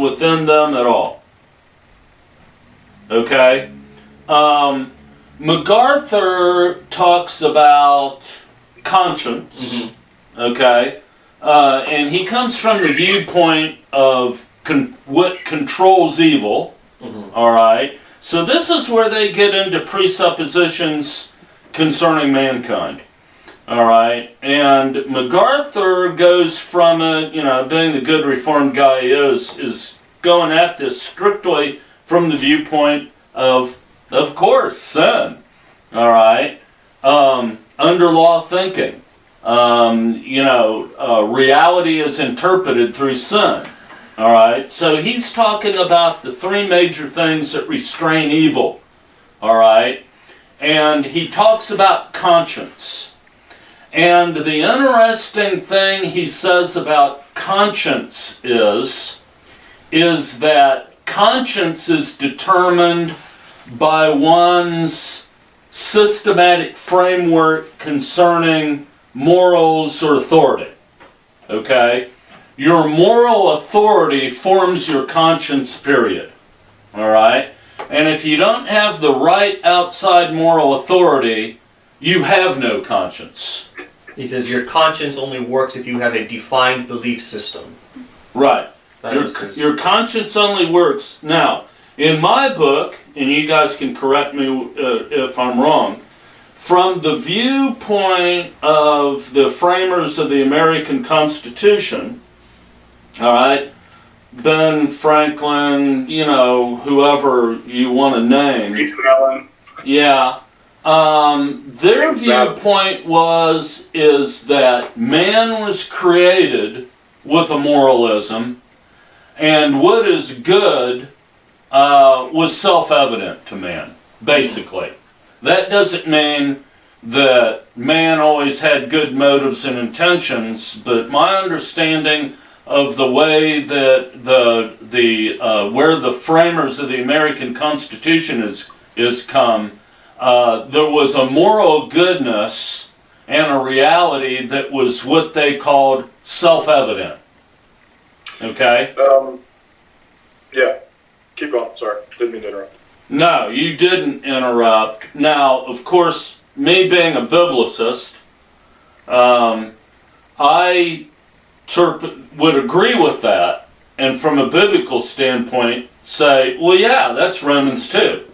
within them at all. Okay? MacArthur talks about conscience, okay? And he comes from the viewpoint of what controls evil, all right? So this is where they get into presuppositions concerning mankind, all right? And MacArthur goes from being the good Reformed guy he is going at this strictly from the viewpoint of course, sin, all right? Under law thinking, reality is interpreted through sin. All right, so he's talking about the three major things that restrain evil. All right, and he talks about conscience. And the interesting thing he says about conscience is that conscience is determined by one's systematic framework concerning morals or authority. Okay? Your moral authority forms your conscience, period. Alright? And if you don't have the right outside moral authority, you have no conscience. He says your conscience only works if you have a defined belief system. Right. Your conscience only works. Now, in my book, and you guys can correct me if I'm wrong, from the viewpoint of the framers of the American Constitution, all right, Ben Franklin, whoever you want to name. Yeah. Their viewpoint is that man was created with a moralism, and what is good was self-evident to man, basically. That doesn't mean that man always had good motives and intentions, but my understanding of the way that where the framers of the American Constitution is come, there was a moral goodness and a reality that was what they called self-evident. Okay? Yeah. Keep going. Sorry. Didn't mean to interrupt. No, you didn't interrupt. Now, of course, me being a biblicist, I would agree with that, and from a biblical standpoint, say, well, yeah, that's Romans 2,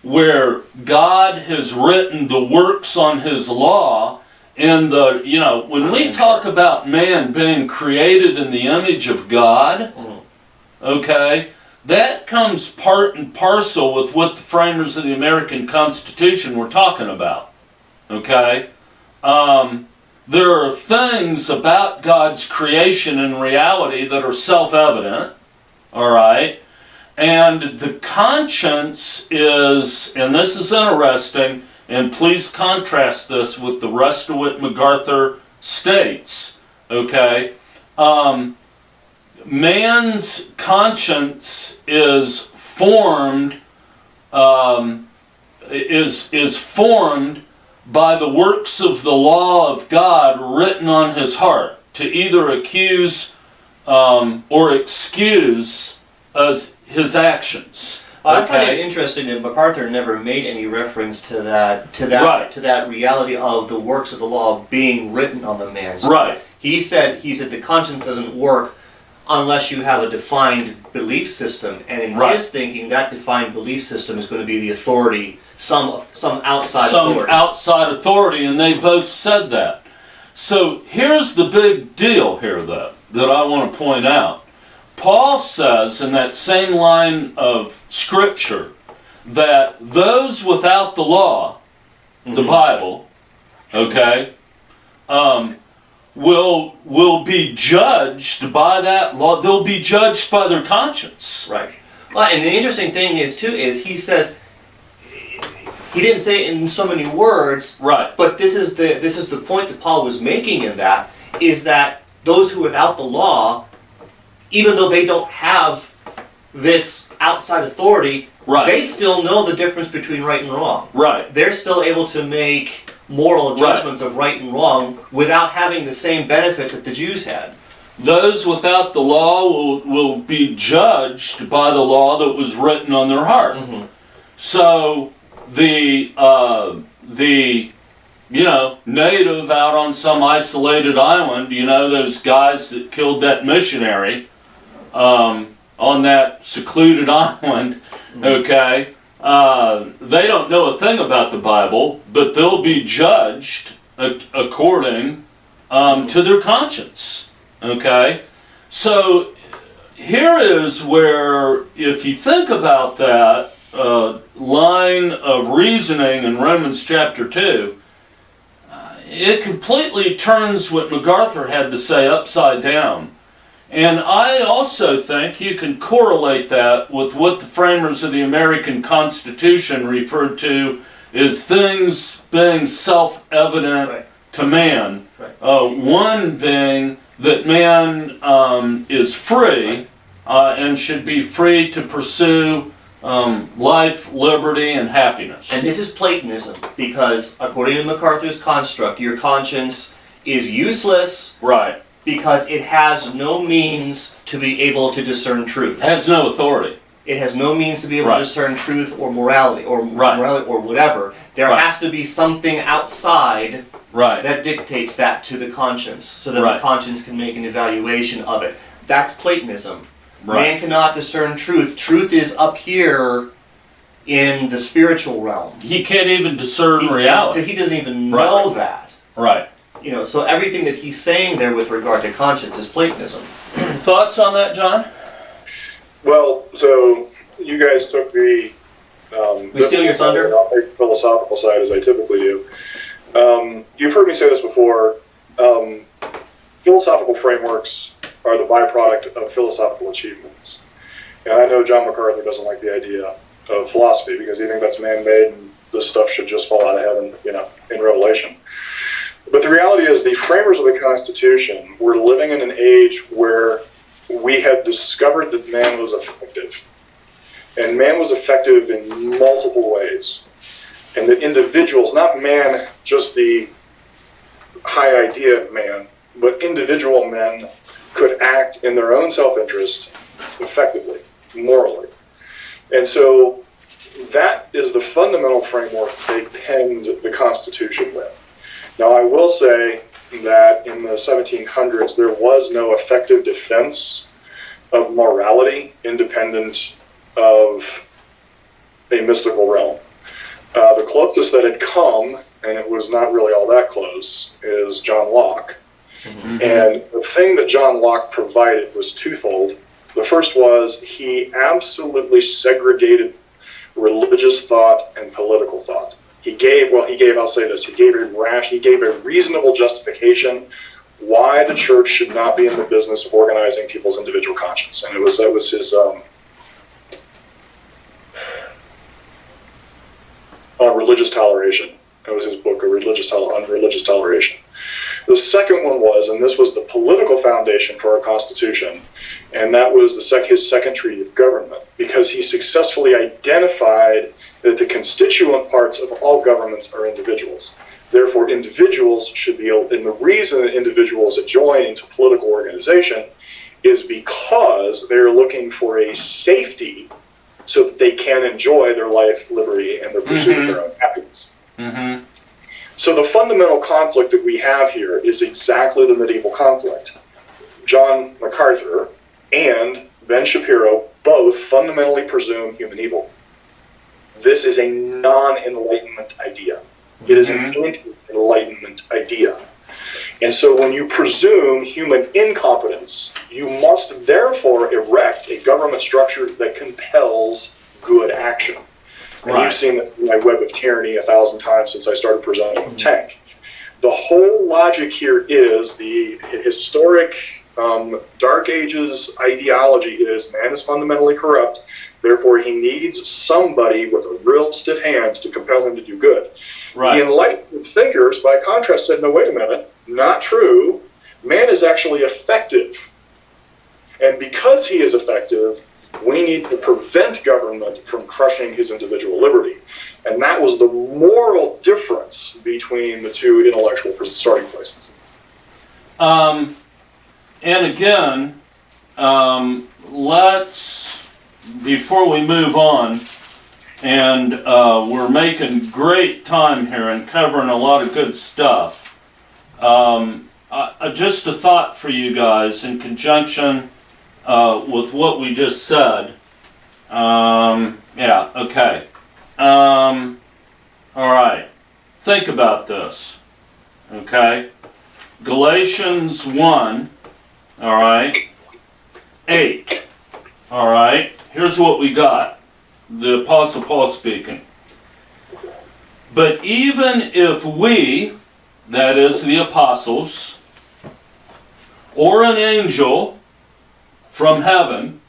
where God has written the works on His law. And when we talk about man being created in the image of God, okay, that comes part and parcel with what the framers of the American Constitution were talking about. Okay? There are things about God's creation and reality that are self-evident. All right? And the conscience is, and this is interesting, and please contrast this with the rest of what MacArthur states. Okay? Man's conscience is formed formed by the works of the law of God written on his heart to either accuse or excuse his actions. I find it interesting that MacArthur never made any reference to that reality of the works of the law being written on the man's heart. Right. He said the conscience doesn't work unless you have a defined belief system, and in his thinking, that defined belief system is going to be the authority, some outside authority. Some outside authority, and they both said that. So here's the big deal here, though, that I want to point out. Paul says in that same line of Scripture that those without the law, the Bible, okay, will be judged by that law. They'll be judged by their conscience. Right. Well, and the interesting thing is he says he didn't say it in so many words. Right. But this is the point that Paul was making in that is that those who without the law, even though they don't have this outside authority, they still know the difference between right and wrong. Right. They're still able to make moral judgments of right and wrong without having the same benefit that the Jews had. those without the law will be judged by the law that was written on their heart. Mm-hmm. So the native out on some isolated island, those guys that killed that missionary on that secluded island, okay, they don't know a thing about the Bible, but they'll be judged according to their conscience, okay? So here is where, if you think about that line of reasoning in Romans chapter 2, it completely turns what MacArthur had to say upside down. And I also think you can correlate that with what the framers of the American Constitution referred to as things being self-evident to man. One being that man is free and should be free to pursue life, liberty, and happiness. And this is Platonism, because according to MacArthur's construct, your conscience is useless. Right. Because it has no means to be able to discern truth. It has no authority. It has no means to be able to discern truth or morality or whatever. There has to be something outside that dictates that to the conscience, so that the conscience can make an evaluation of it. That's Platonism. Man cannot discern truth. Truth is up here in the spiritual realm. He can't even discern reality. So he doesn't even know that. Right. So everything that he's saying there with regard to conscience is Platonism. Thoughts on that, John? Well, so you guys took the we steal your thunder? I'll take the philosophical side, as I typically do. You've heard me say this before. Philosophical frameworks are the byproduct of philosophical achievements. And I know John MacArthur doesn't like the idea of philosophy because he thinks that's man-made and this stuff should just fall out of heaven, in Revelation. But the reality is the framers of the Constitution were living in an age where we had discovered that man was effective. And man was effective in multiple ways. And that individuals, not man, just the high idea of man, but individual men could act in their own self-interest effectively, morally. And so that is the fundamental framework they penned the Constitution with. Now, I will say that in the 1700s, there was no effective defense of morality independent of a mystical realm. The closest that had come, and it was not really all that close, is John Locke. Mm-hmm. And the thing that John Locke provided was twofold. The first was he absolutely segregated religious thought and political thought. He gave a reasonable justification why the church should not be in the business of organizing people's individual conscience. And that was his on religious toleration. That was his book, on religious toleration. The second one was, and this was the political foundation for our Constitution, and that was his second treaty of government, because he successfully identified that the constituent parts of all governments are individuals. Therefore, individuals should be, and the reason that individuals join into political organization is because they're looking for a safety so that they can enjoy their life, liberty, and their pursuit of their own happiness. Mm-hmm. So the fundamental conflict that we have here is exactly the medieval conflict. John MacArthur and Ben Shapiro both fundamentally presume human evil. This is a non-enlightenment idea. It is an anti-enlightenment idea. And so when you presume human incompetence, you must therefore erect a government structure that compels good action. And you've seen my web of tyranny 1,000 times since I started presenting the tank. The whole logic here is the historic Dark Ages ideology is man is fundamentally corrupt, therefore he needs somebody with a real stiff hand to compel him to do good. Right. The enlightened thinkers, by contrast, said, no, wait a minute, not true. Man is actually effective. And because he is effective, we need to prevent government from crushing his individual liberty. And that was the moral difference between the two intellectual starting places. and again, let's, before we move on, and we're making great time here and covering a lot of good stuff. Just a thought for you guys in conjunction with what we just said. Yeah, okay. All right. Think about this. Okay. Galatians 1, all right, 8. All right. Here's what we got. The Apostle Paul speaking. But even if we, that is the apostles, or an angel from heaven,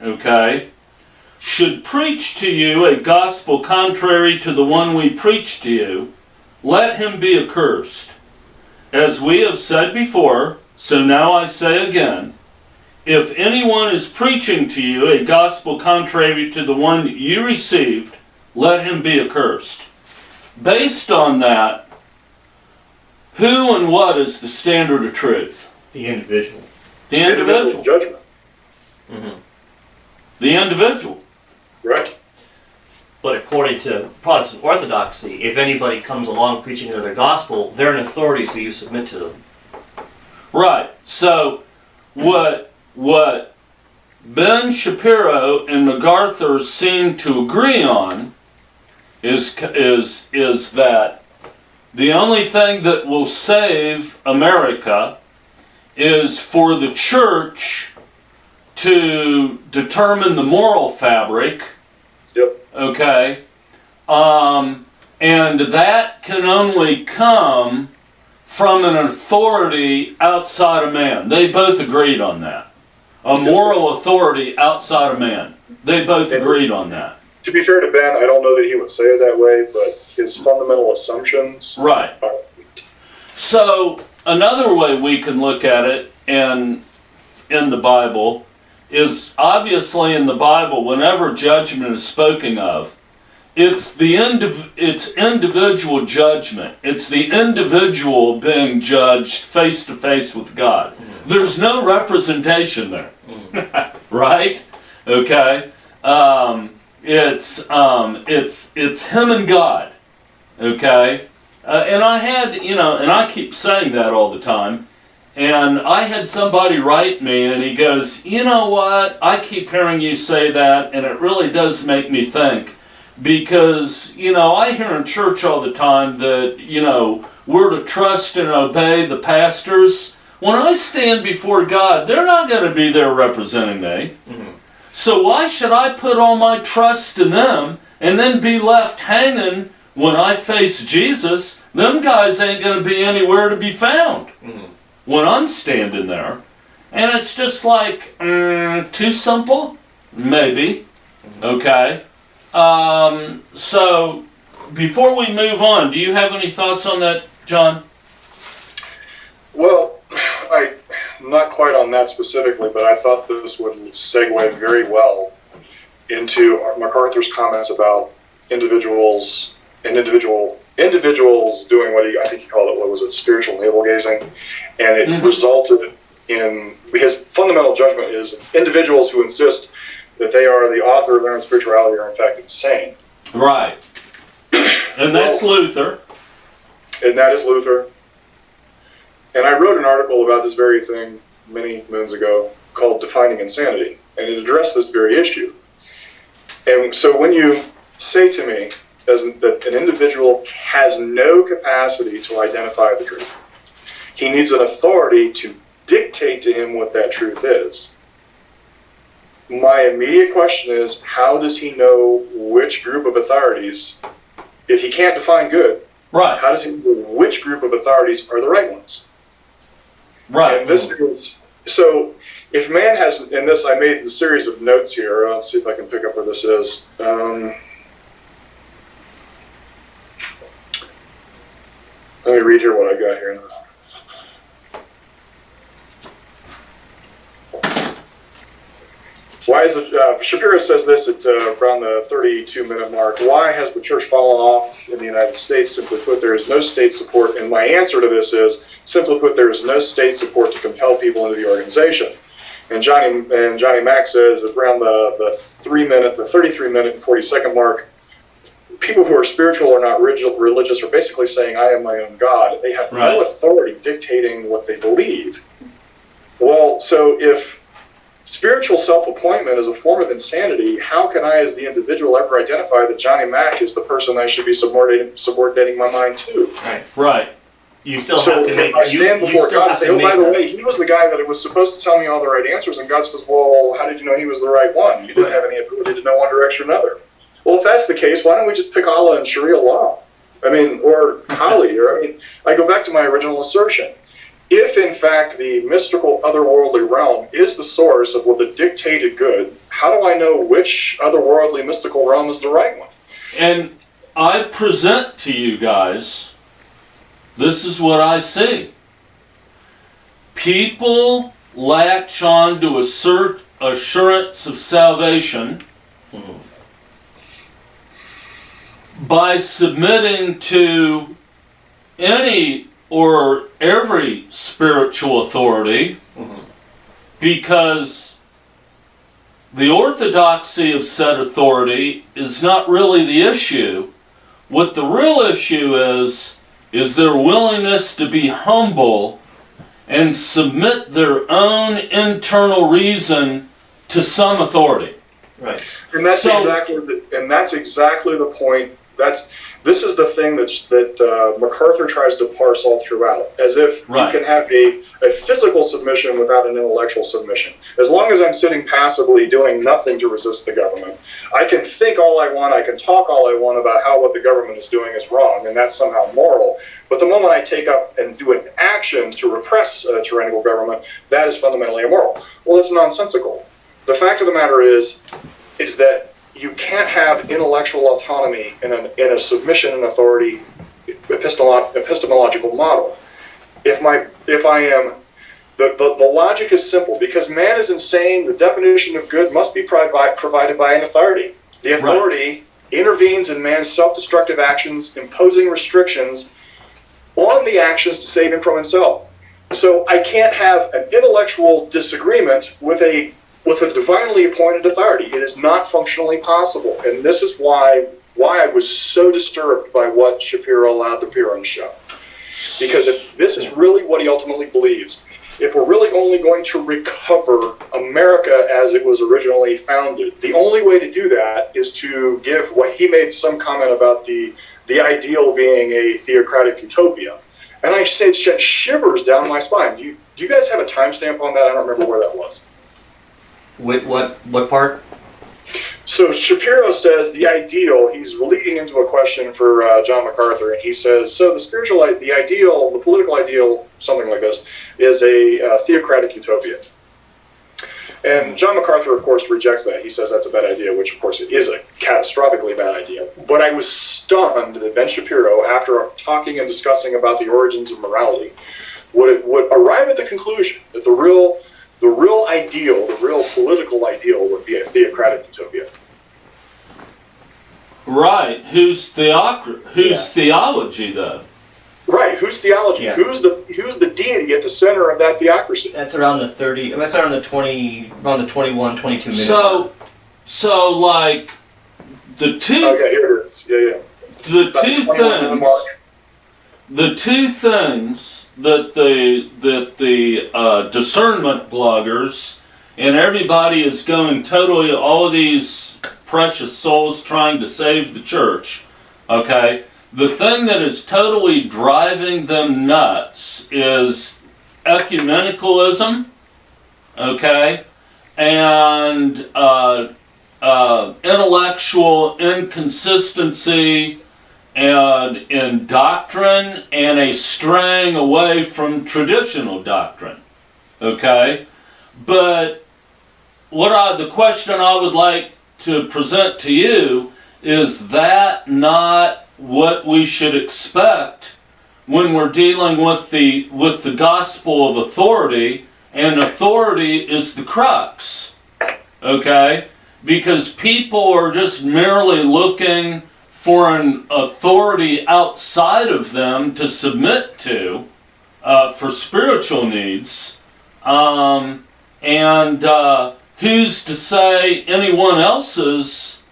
okay, should preach to you a gospel contrary to the one we preach to you, let him be accursed. As we have said before, so now I say again, if anyone is preaching to you a gospel contrary to the one you received, let him be accursed. Based on that, who and what is the standard of truth? The individual. The individual. Judgment. Mm-hmm. The individual. Right. But according to Protestant orthodoxy, if anybody comes along preaching another gospel, they're an authority, so you submit to them. Right. So what Ben Shapiro and MacArthur seem to agree on is that the only thing that will save America is for the church to determine the moral fabric. Yep. Okay. And that can only come from an authority outside of man. They both agreed on that. A moral authority outside of man. They both agreed on that. To be fair to Ben, I don't know that he would say it that way, but his fundamental assumptions Right. are... So another way we can look at it in the Bible is obviously in the Bible, whenever judgment is spoken of, it's individual judgment. It's the individual being judged face to face with God. Mm-hmm. There's no representation there, right? Okay, it's him and God. Okay, and I had and I keep saying that all the time. And I had somebody write me, and he goes, you know what? I keep hearing you say that, and it really does make me think. Because, I hear in church all the time that, we're to trust and obey the pastors. When I stand before God, they're not going to be there representing me. Mm-hmm. So why should I put all my trust in them and then be left hanging when I face Jesus? Them guys ain't going to be anywhere to be found. Mm-hmm. When I'm standing there. And it's just like, too simple? Maybe. Okay. So, before we move on, do you have any thoughts on that, John? Well, I'm not quite on that specifically, but I thought this would segue very well into MacArthur's comments about individuals doing I think he called it, spiritual navel-gazing, and it resulted in, his fundamental judgment is individuals who insist that they are the author of their own spirituality are in fact insane. Right. And that's Luther. And that is Luther. And I wrote an article about this very thing many moons ago called Defining Insanity, and it addressed this very issue. And so when you say to me that an individual has no capacity to identify the truth, he needs an authority to dictate to him what that truth is. My immediate question is, how does he know which group of authorities, if he can't define good, right? How does he know which group of authorities are the right ones? Right. And this is, so if man has, in this, I made a series of notes here. Let's see if I can pick up where this is. Let me read here what I got here. Why Shapiro says this at around the 32-minute mark. Why has the church fallen off in the United States? Simply put, there is no state support. And my answer to this is, simply put, there is no state support to compel people into the organization. And Johnny Mack says around the 33-minute and 40-second mark, people who are spiritual or not religious are basically saying, I am my own God. They have no authority dictating what they believe. Well, so if spiritual self-appointment is a form of insanity, how can I, as the individual, ever identify that Johnny Mack is the person I should be subordinating my mind to? Right. You still have to make. I stand before God and say, oh, by the way, he was the guy that was supposed to tell me all the right answers, and God says, well, how did you know he was the right one? You didn't have any ability to know one direction or another. Well, if that's the case, why don't we just pick Allah and Sharia law? I mean, or Kali, I go back to my original assertion. If, in fact, the mystical otherworldly realm is the source of the dictated good, how do I know which otherworldly mystical realm is the right one? And I present to you guys, this is what I see. People latch on to assurance of salvation by submitting to any or every spiritual authority, because the orthodoxy of said authority is not really the issue. What the real issue is their willingness to be humble and submit their own internal reason to some authority. Right. And that's exactly the point. This is the thing that MacArthur tries to parse all throughout, as if you can have a physical submission without an intellectual submission. As long as I'm sitting passively doing nothing to resist the government, I can think all I want, I can talk all I want about how what the government is doing is wrong, and that's somehow moral. But the moment I take up and do an action to repress a tyrannical government, that is fundamentally immoral. Well, it's nonsensical. The fact of the matter is that you can't have intellectual autonomy in a submission and authority epistemological model. The logic is simple. Because man is insane, the definition of good must be provided by an authority. The authority intervenes in man's self-destructive actions, imposing restrictions on the actions to save him from himself. So I can't have an intellectual disagreement with a divinely appointed authority. It is not functionally possible. And this is why I was so disturbed by what Shapiro allowed to appear on the show. Because if this is really what he ultimately believes, if we're really only going to recover America as it was originally founded, the only way to do that is to give what he made some comment about the ideal being a theocratic utopia. And I said, shed shivers down my spine. Do you guys have a timestamp on that? I don't remember where that was. What part? So Shapiro says the ideal, he's leading into a question for John MacArthur, and he says, so the political ideal, something like this, is a theocratic utopia. And John MacArthur, of course, rejects that. He says that's a bad idea, which, of course, it is a catastrophically bad idea. But I was stunned that Ben Shapiro, after talking and discussing about the origins of morality, would arrive at the conclusion that the real ideal, the real political ideal, would be a theocratic utopia. Right. Whose theology, though? Right. Whose theology? Yeah. Who's the deity at the center of that theocracy? That's around the 30. That's around the 20. Around the 21, 22 minute. So like the two. Okay, here it is. Yeah. The two things that the discernment bloggers and everybody is going totally, all of these precious souls trying to save the church, okay, the thing that is totally driving them nuts is ecumenicalism, okay, and intellectual inconsistency and in doctrine, and a straying away from traditional doctrine, okay? But the question I would like to present to you is that not what we should expect when we're dealing with the gospel of authority, and authority is the crux, okay? Because people are just merely looking for an authority outside of them to submit to for spiritual needs. And who's to say anyone else's,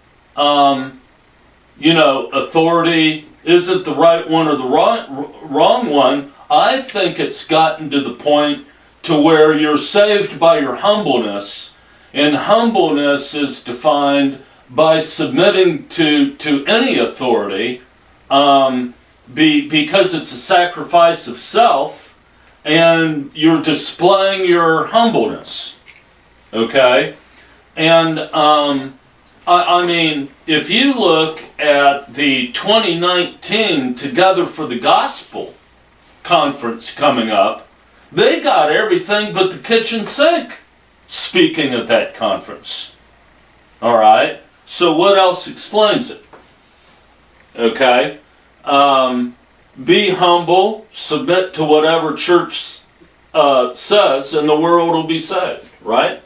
authority isn't the right one or the wrong one? I think it's gotten to the point to where you're saved by your humbleness, and humbleness is defined by submitting to any authority, because it's a sacrifice of self, and you're displaying your humbleness. Okay? And I mean, if you look at the 2019 Together for the Gospel conference coming up, they got everything but the kitchen sink speaking at that conference. All right? So what else explains it? Okay? Be humble, submit to whatever church says, and the world will be saved, right?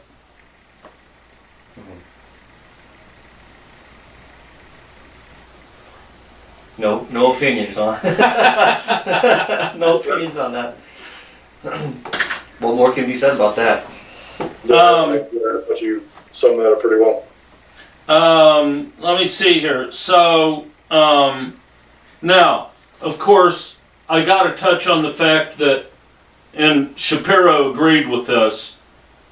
No opinions on no opinions on that. What more can be said about that? But you summed that up pretty well. Let me see here. So, now, of course, I got to touch on the fact that, and Shapiro agreed with this,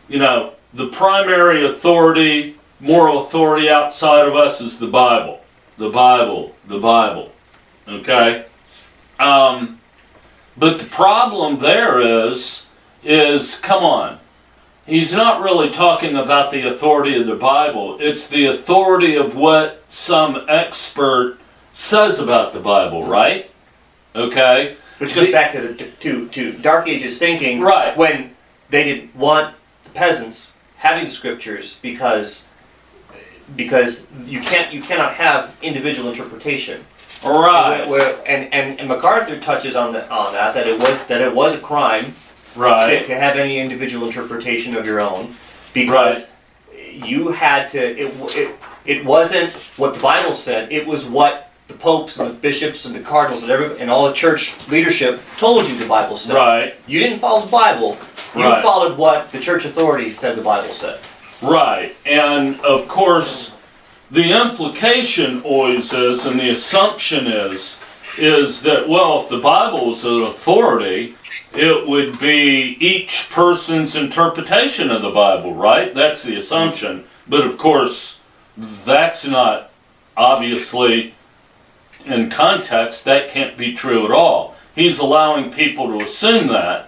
the primary authority, moral authority outside of us is the Bible. The Bible. The Bible. Okay? But the problem there is, come on, he's not really talking about the authority of the Bible. It's the authority of what some expert says about the Bible, right? Okay? Which goes back to Dark Ages thinking, right, when they didn't want the peasants having scriptures because you cannot have individual interpretation. Right. And MacArthur touches on that it was a crime, right, to have any individual interpretation of your own, because you had to. It wasn't what the Bible said. It was what the popes and the bishops and the cardinals and all the church leadership told you the Bible said. Right. You didn't follow the Bible. You followed what the church authorities said the Bible said. Right. And of course, the implication always is, and the assumption is that, well, if the Bible is an authority, it would be each person's interpretation of the Bible, right? That's the assumption. But of course, that's not, obviously, in context, that can't be true at all. He's allowing people to assume that.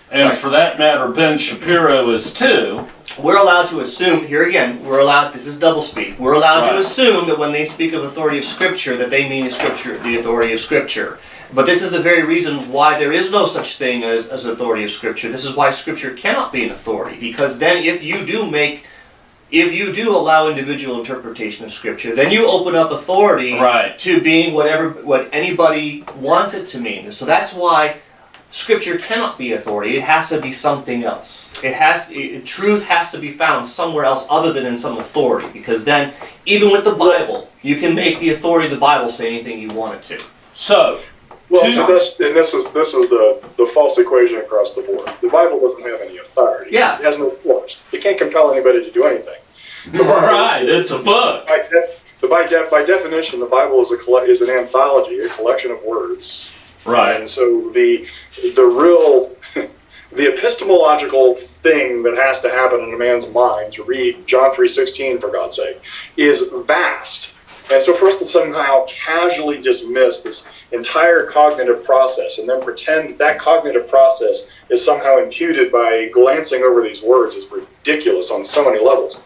And for that matter, Ben Shapiro is too. We're allowed to assume, here again, this is doublespeak, we're allowed to assume that when they speak of authority of Scripture, that they mean the authority of Scripture. But this is the very reason why there is no such thing as authority of Scripture. This is why Scripture cannot be an authority, because then if you do allow individual interpretation of Scripture, then you open up authority to being what anybody wants it to mean. So that's why Scripture cannot be authority. It has to be something else. Truth has to be found somewhere else other than in some authority, because then, even with the Bible, you can make the authority of the Bible say anything you want it to. So, this is the false equation across the board. The Bible doesn't have any authority. Yeah. It has no force. It can't compel anybody to do anything. It's a book. By definition, the Bible is an anthology, a collection of words. Right. And so the epistemological thing that has to happen in a man's mind to read John 3:16, for God's sake, is vast. And so for us to somehow casually dismiss this entire cognitive process and then pretend that cognitive process is somehow imputed by glancing over these words is ridiculous on so many levels.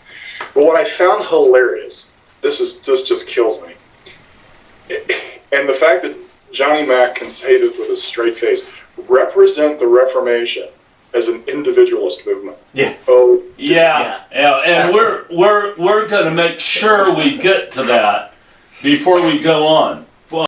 But what I found hilarious, this just kills me, and the fact that Johnny Mac can say this with a straight face, represent the Reformation as an individualist movement. Yeah. Oh. Yeah. And we're going to make sure we get to that before we go on.